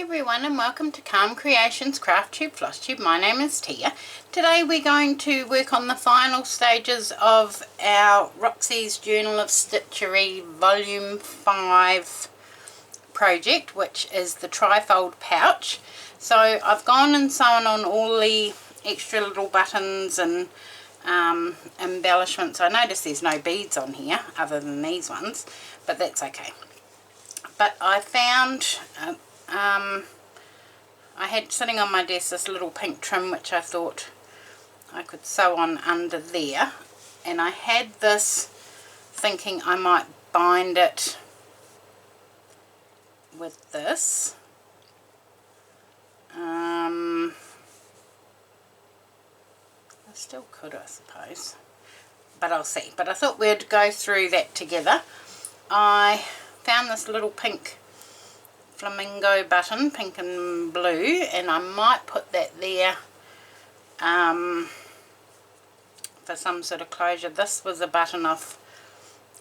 everyone, and welcome to Calm Creations Crafttube Flosstube. My name is Tia. Today we're going to work on the final stages of our Roxy's Journal of Stitchery Volume 5 project, which is the trifold pouch. So I've gone and sewn on all the extra little buttons and embellishments. I notice there's no beads on here other than these ones, but that's okay. But I found I had sitting on my desk this little pink trim which I thought I could sew on under there, and I had this thinking I might bind it with this. I still could, I suppose, but I'll see. But I thought we'd go through that together. I found this little pink flamingo button, pink and blue, and I might put that there for some sort of closure. This was a button off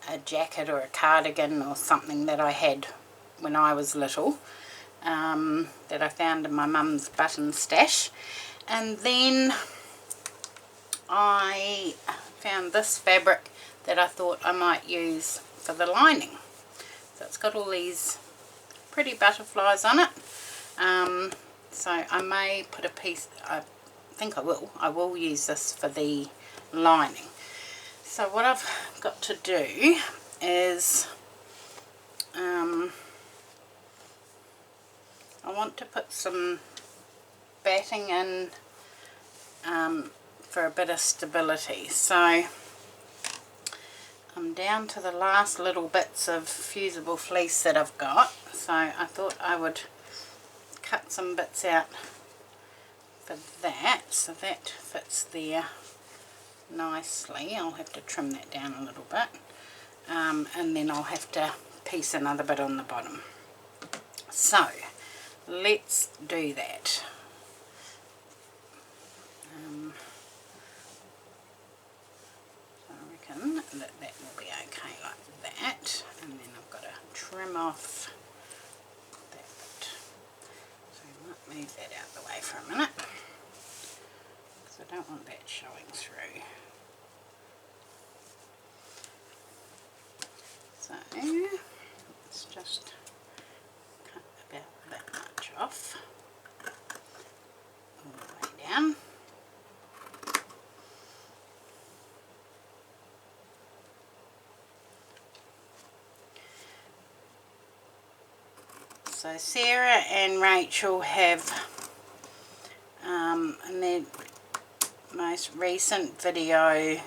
a jacket or a cardigan or something that I had when I was little, that I found in my mum's button stash. And then I found this fabric that I thought I might use for the lining. So it's got all these pretty butterflies on it. So I may put a piece, I think I will use this for the lining. So what I've got to do is I want to put some batting in for a bit of stability. So I'm down to the last little bits of fusible fleece that I've got, so I thought I would cut some bits out for that, so that fits there nicely. I'll have to trim that down a little bit, and then I'll have to piece another bit on the bottom. So let's do that. That will be okay like that, and then I've got to trim off that bit. So I might move that out of the way for a minute because I don't want that showing through. So let's just cut about that much off all the way down. So Sarah and Rachel have, in their most recent video,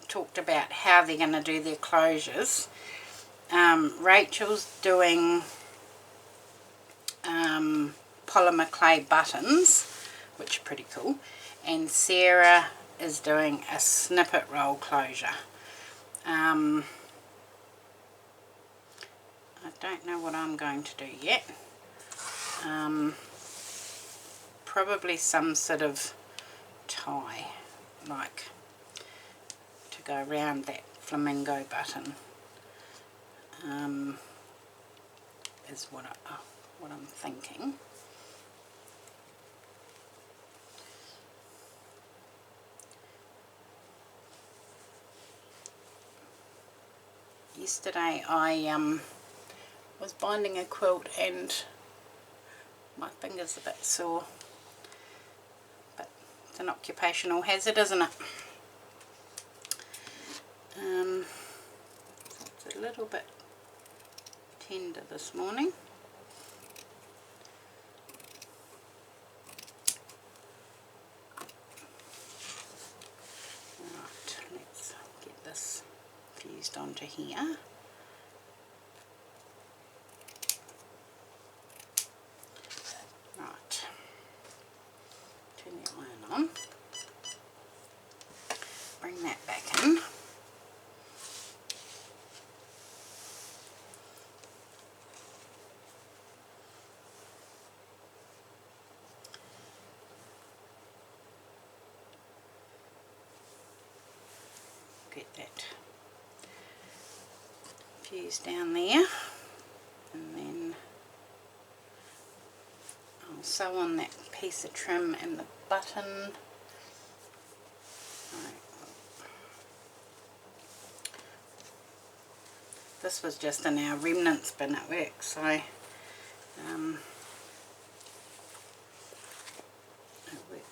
talked about how they're going to do their closures. Rachel's doing polymer clay buttons, which are pretty cool, and Sarah is doing a snippet roll closure. I don't know what I'm going to do yet. Probably some sort of tie, like to go around that flamingo button, is what I'm thinking. Yesterday I was binding a quilt and my finger's a bit sore, but it's an occupational hazard, isn't it? So it's a little bit tender this morning. Right, let's get this fused onto here. Bring that back in. Get that fused down there, and then sew on that piece of trim and the button. This was just in our remnants bin at work, so it worked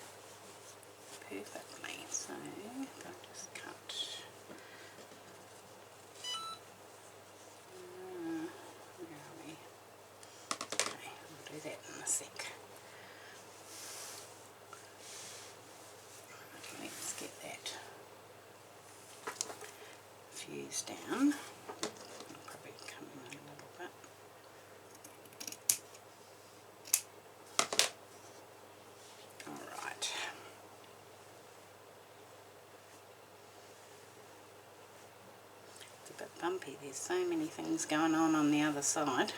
perfectly. So I'll just cut. Where are we? Okay, I'll do that in a sec. Let's get that fused down. Bumpy, there's so many things going on the other side.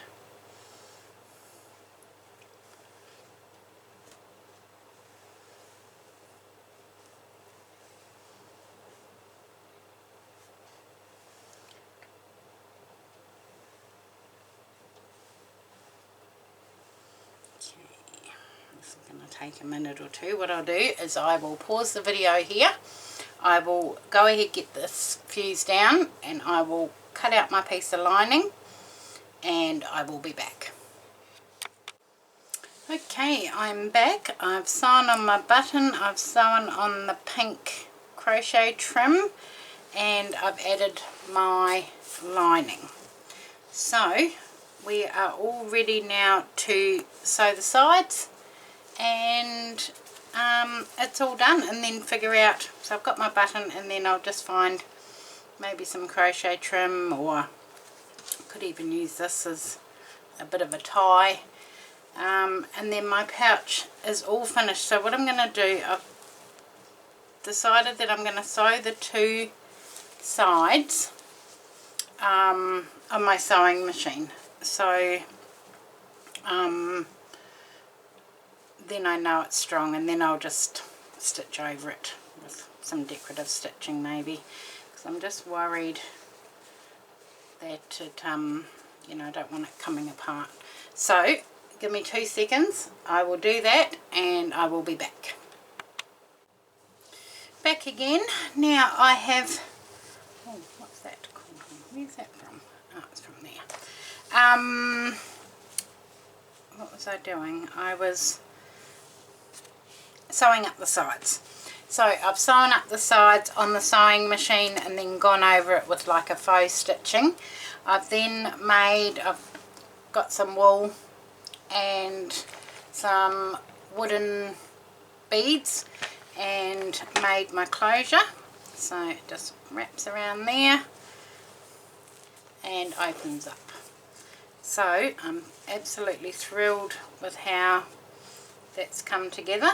Okay, this is going to take a minute or two. What I'll do is I will pause the video here. I will go ahead, get this fused down, and I will cut out my piece of lining, and I will be back. Okay, I'm back. I've sewn on my button, I've sewn on the pink crochet trim, and I've added my lining. So we are all ready now to sew the sides, and it's all done, and then figure out, so I've got my button, and then I'll just find maybe some crochet trim, or could even use this as a bit of a tie, and then my pouch is all finished. So what I'm going to do, I've decided that I'm going to sew the two sides on my sewing machine, so then I know it's strong, and then I'll just stitch over it with some decorative stitching maybe, because I'm just worried that it, you know, I don't want it coming apart. So give me 2 seconds, I will do that, and I will be back. Back again. Now I have, oh, what's that called? Where's that from? Oh, it's from there. What was I doing? I was sewing up the sides. So I've sewn up the sides on the sewing machine and then gone over it with like a faux stitching. I've then made, I've got some wool and some wooden beads and made my closure. So it just wraps around there and opens up. So I'm absolutely thrilled with how that's come together,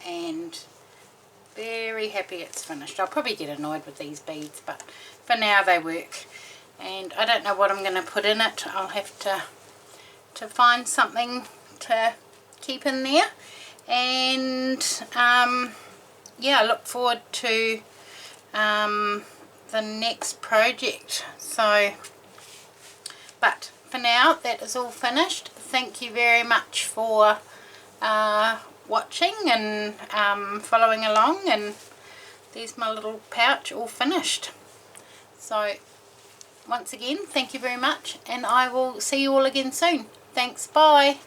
and very happy it's finished. I'll probably get annoyed with these beads, but for now they work, and I don't know what I'm going to put in it. I'll have to find something to keep in there, and yeah, I look forward to the next project. So, but for now that is all finished. Thank you very much for watching and following along, and there's my little pouch all finished. So once again, thank you very much, and I will see you all again soon. Thanks, bye.